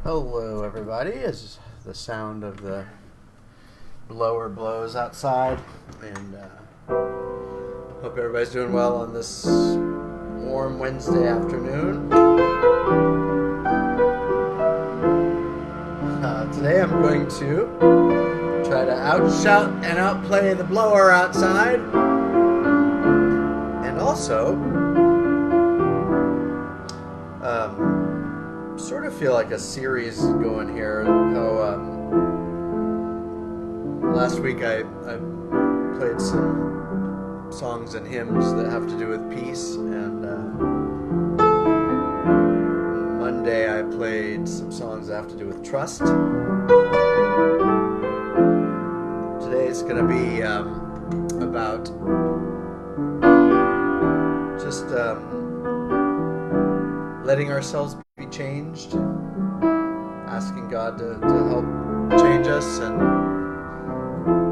Hello, everybody. As the sound of the blower blows outside, and hope everybody's doing well on this warm Wednesday afternoon. Today I'm going to try to outshout and outplay the blower outside, and also sort of feel like a series going here. How last week I played some songs and hymns that have to do with peace, and Monday I played some songs that have to do with trust. Today it's going to be about just letting ourselves be changed, asking God to help change us, and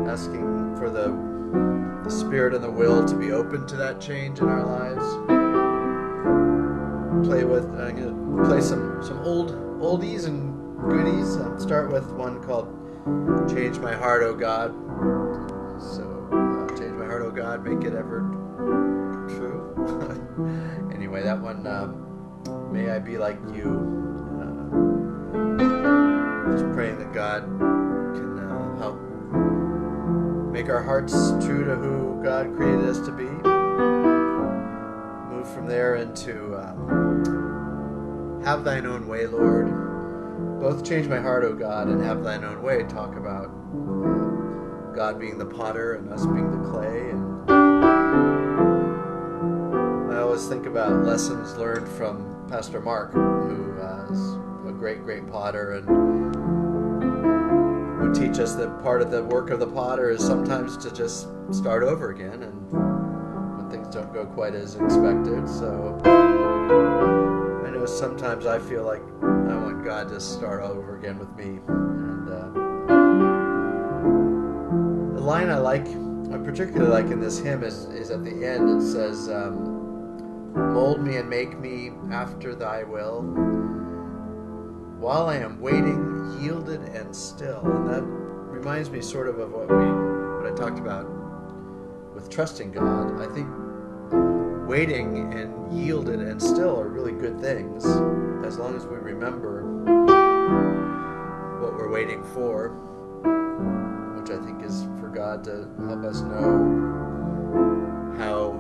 asking for the spirit and the will to be open to that change in our lives. I'm going to play some oldies and goodies. Start with one called "Change My Heart, O God." So, change my heart, O God, make it ever true. Anyway, that one. May I be like you. Just praying that God can help make our hearts true to who God created us to be. Move from there into "Have Thine Own Way, Lord." Both "Change My Heart, O God" and "Have Thine Own Way" talk about God being the potter and us being the clay. And I always think about lessons learned from Pastor Mark, who is a great potter, and would teach us that part of the work of the potter is sometimes to just start over again, and when things don't go quite as expected. So I know sometimes I feel like I want God to start over again with me. And the line I particularly like in this hymn is at the end. It says, "Mold me and make me after thy will, while I am waiting, yielded and still." And that reminds me sort of what I talked about with trusting God. I think waiting and yielded and still are really good things, as long as we remember what we're waiting for, which I think is for God to help us know how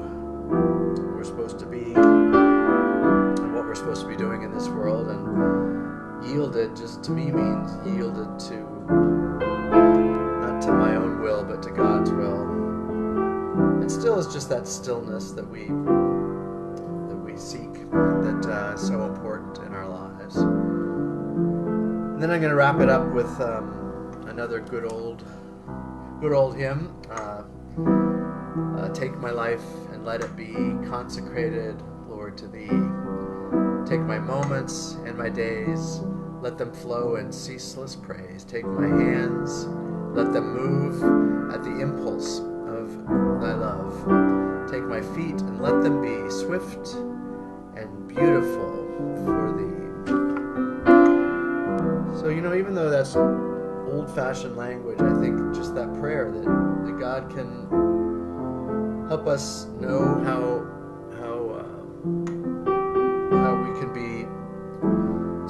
we're supposed to be and what we're supposed to be doing in this world. And yielded just to me means yielded to not to my own will but to God's will. And still is just that stillness that we seek, that is so important in our lives. And then I'm going to wrap it up with another good old hymn. Take my life and let it be consecrated, Lord, to Thee. Take my moments and my days, let them flow in ceaseless praise. Take my hands, let them move at the impulse of Thy love. Take my feet and let them be swift and beautiful for Thee. So, even though that's old-fashioned language, I think just that prayer that God can help us know how we can be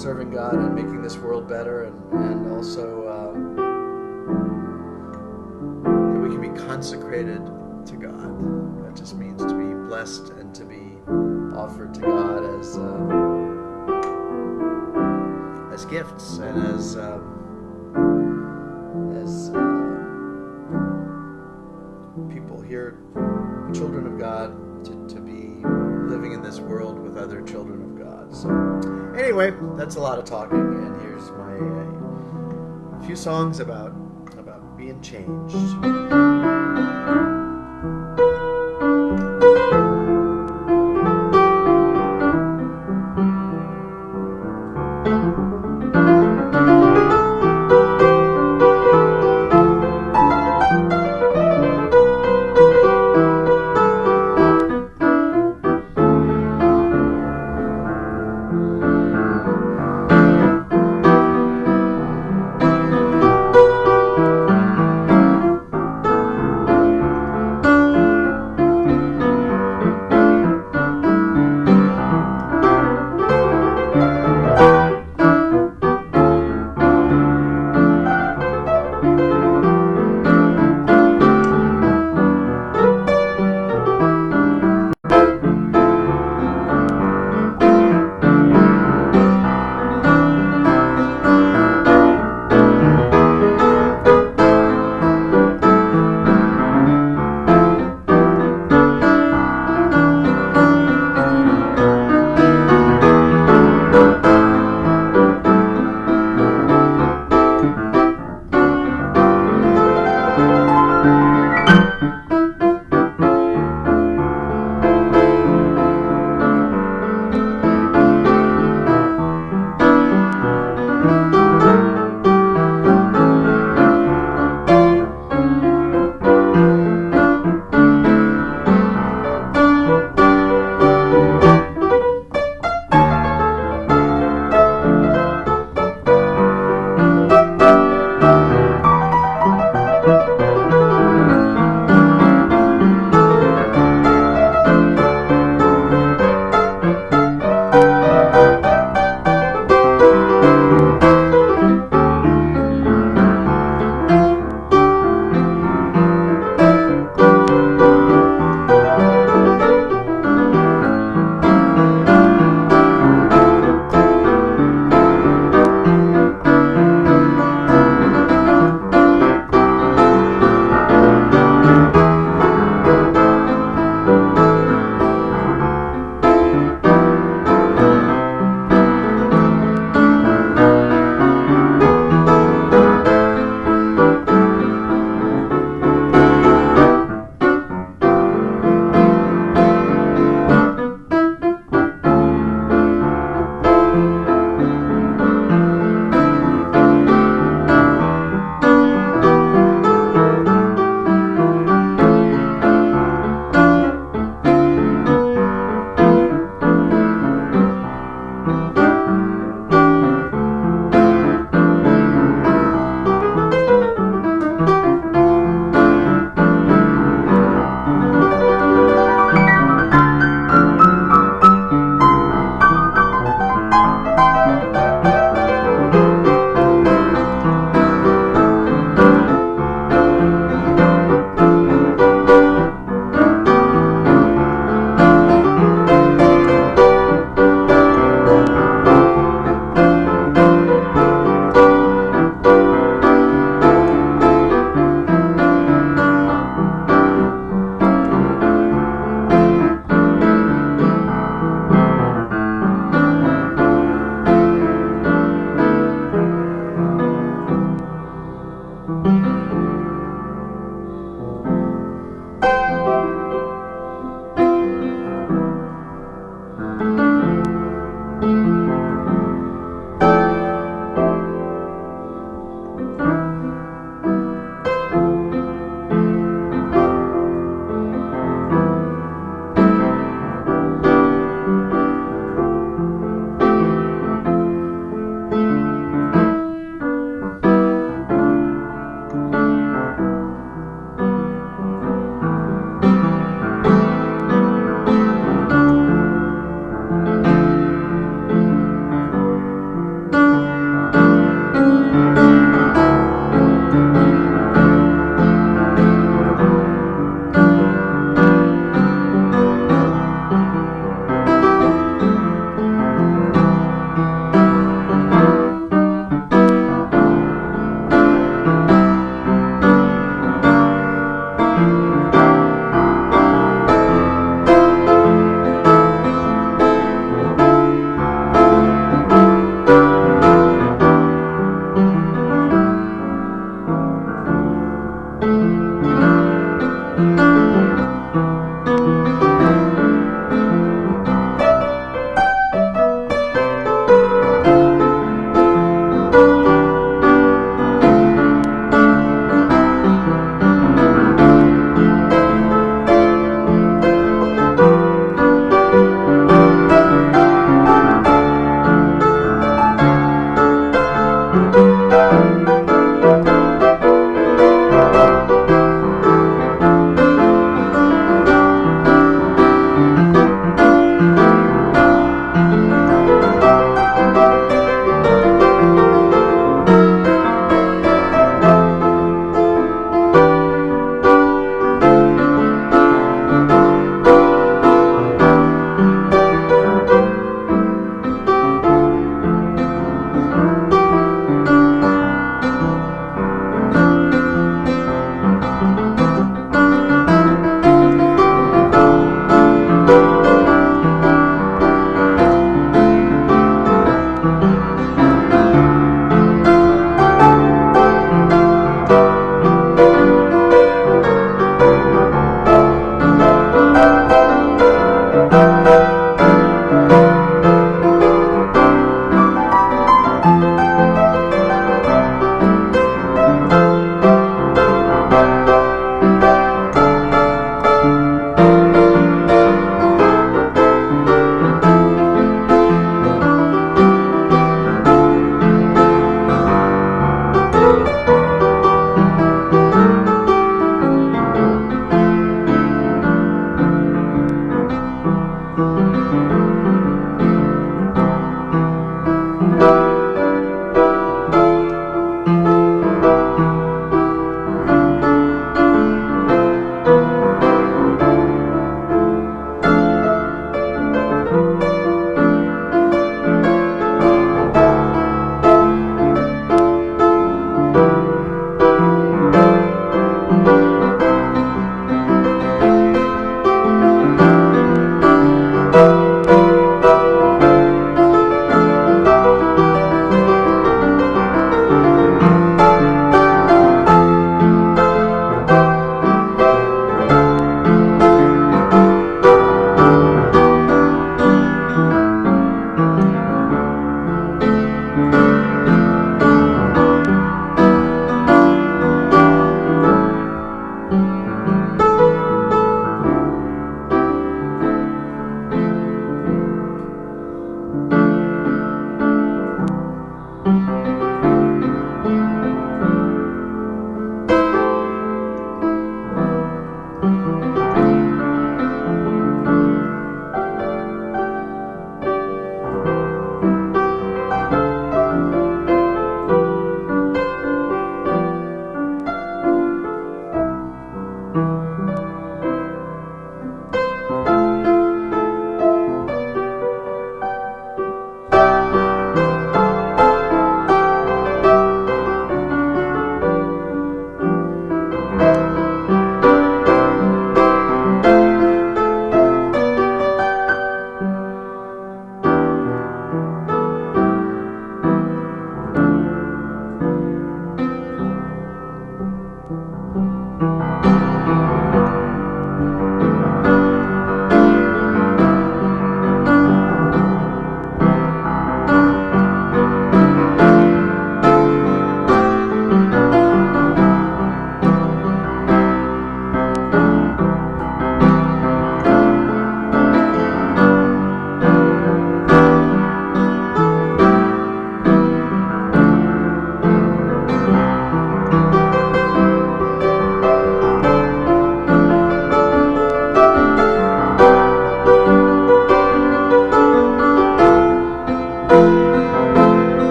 serving God and making this world better, and also that we can be consecrated to God. That just means to be blessed and to be offered to God as gifts and as people here, children of God, to be living in this world with other children of God. So anyway, that's a lot of talking, and here's my few songs about being changed.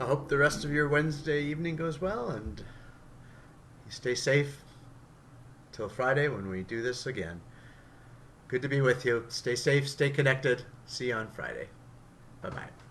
I hope the rest of your Wednesday evening goes well, and you stay safe till Friday when we do this again. Good to be with you. Stay safe, stay connected. See you on Friday. Bye-bye.